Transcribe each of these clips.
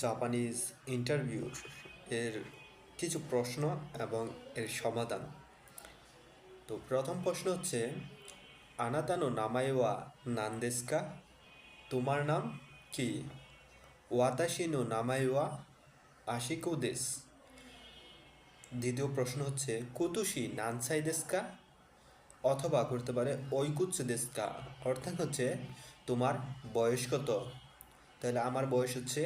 Japanese interview এর কিছু প্রশ্ন এবং এর সমাধান। তো প্রথম প্রশ্ন হচ্ছে, আনাতা নো নামাই ওয়া নান দেসু কা? তোমার নাম কি? ওয়াতাশি নো নামাই ওয়া আশিকো দেসু। দ্বিতীয় প্রশ্ন হচ্ছে, কুতুশি নানসাই দেসু কা? অথবা করতে পারে ওইকুৎসু দেসু কা, অর্থাৎ হচ্ছে তোমার বয়স কত। তাহলে আমার বয়স হচ্ছে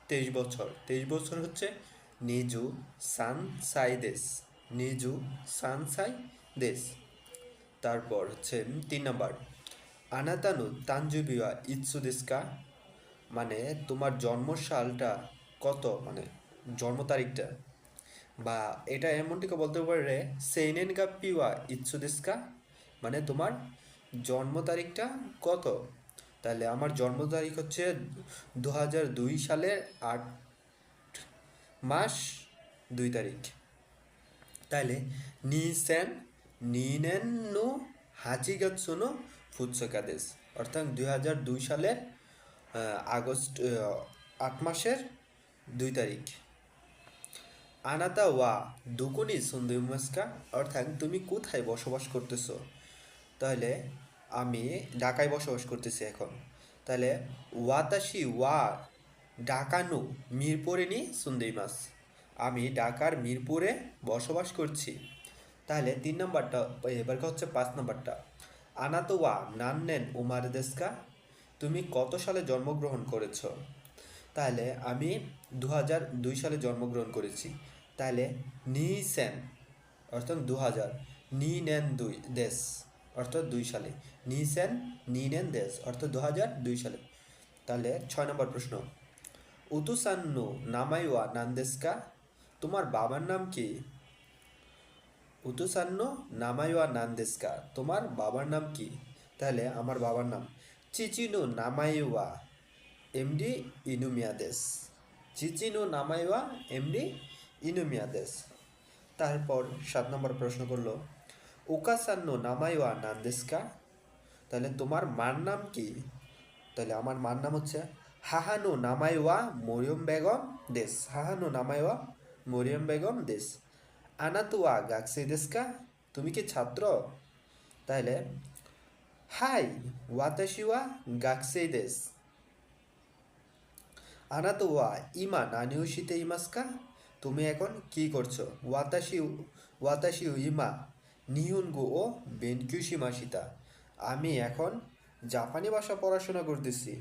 23 বছর। 23 বছর হচ্ছে নিজু সানসাই দেস। নিজু সানসাই দেস। তারপর হচ্ছে 3 নাম্বার, আনাতানু তানজুবিওয়া ইৎসু দেস্কা, মানে তোমার জন্ম সালটা কত, মানে জন্ম তারিখটা। বা এটা এমনটিকে বলতে পারে সেইনেন গাপ্পিওয়া ইৎসু দেস্কা, মানে তোমার জন্ম তারিখটা কত। তাহলে আমার জন্ম তারিখ হচ্ছে 2002 সালের 8 মাস 2 তারিখ। তাহলে নিসেন নিনেন নো হাচিগাৎসুনো ফুৎসকাদেশ, অর্থাৎ 2002 সালের আগস্ট 8 মাসের 2 তারিখ। আনাতা ওয়া দুকুনি সুন্দরমাস্কা, অর্থাৎ তুমি কোথায় বসবাস করতেছো। তাহলে আমি ঢাকায় বসবাস করতেছি এখন। তাহলে ওয়াতাশি ওয়া ঢাকানু মিরপুরে নি সুন্দরমাস, আমি ঢাকার মিরপুরে বসবাস করছি। তাহলে 3 নাম্বারটা, এবার হচ্ছে 5 নাম্বারটা, আনাতো ওয়া নান্নেন উমার দেস্কা, তুমি কত সালে জন্মগ্রহণ করেছো। তাহলে আমি 2002 সালে জন্মগ্রহণ করেছি। তাহলে নি সেন, অর্থাৎ 2000, নি নেন 2 দেশ, অর্থাৎ 2 সালে। নি সেন নি নেন দেশ, অর্থাৎ 2002 সালে। তাহলে 6 নম্বর প্রশ্ন, উতুসান্নু নামাইওয়া নান্দেস্কা, তোমার বাবার নাম কি। উতুসান্নু নামাইওয়া নান্দেস্কা, তোমার বাবার নাম কি। তাহলে আমার বাবার নাম চিচিনু নামাইওয়া এমডি ইনুমিয়াদেস। চিচিনু নামাইওয়া এমডি ইনুমিয়াদেস। তারপর 7 নম্বর প্রশ্ন করলো, ওকাসান্নু নামাইওয়া নান্দেস্কা, তাহলে তোমার মার নাম কি। তাহলে আমার মার নাম হচ্ছে হাহানু নামাইওয়া মরিয়ম বেগম দেশ। হাহানু নামাইওয়া মরিয়ম বেগম দেশ। আনাতুয়া গাকসে দেশকা, তুমি কি ছাত্র। তাহলে হাই ওয়াতাশিওয়া গাকসে দেশ। আনাতুয়া ইমা নানিউশিতে ইমাস্কা, তুমি এখন কি করছো। ওয়াতাশি ইমা নিহুনগু ও বেনকিউশিমাশিতা, আমি এখন জাপানি ভাষা পড়াশোনা করতেছি।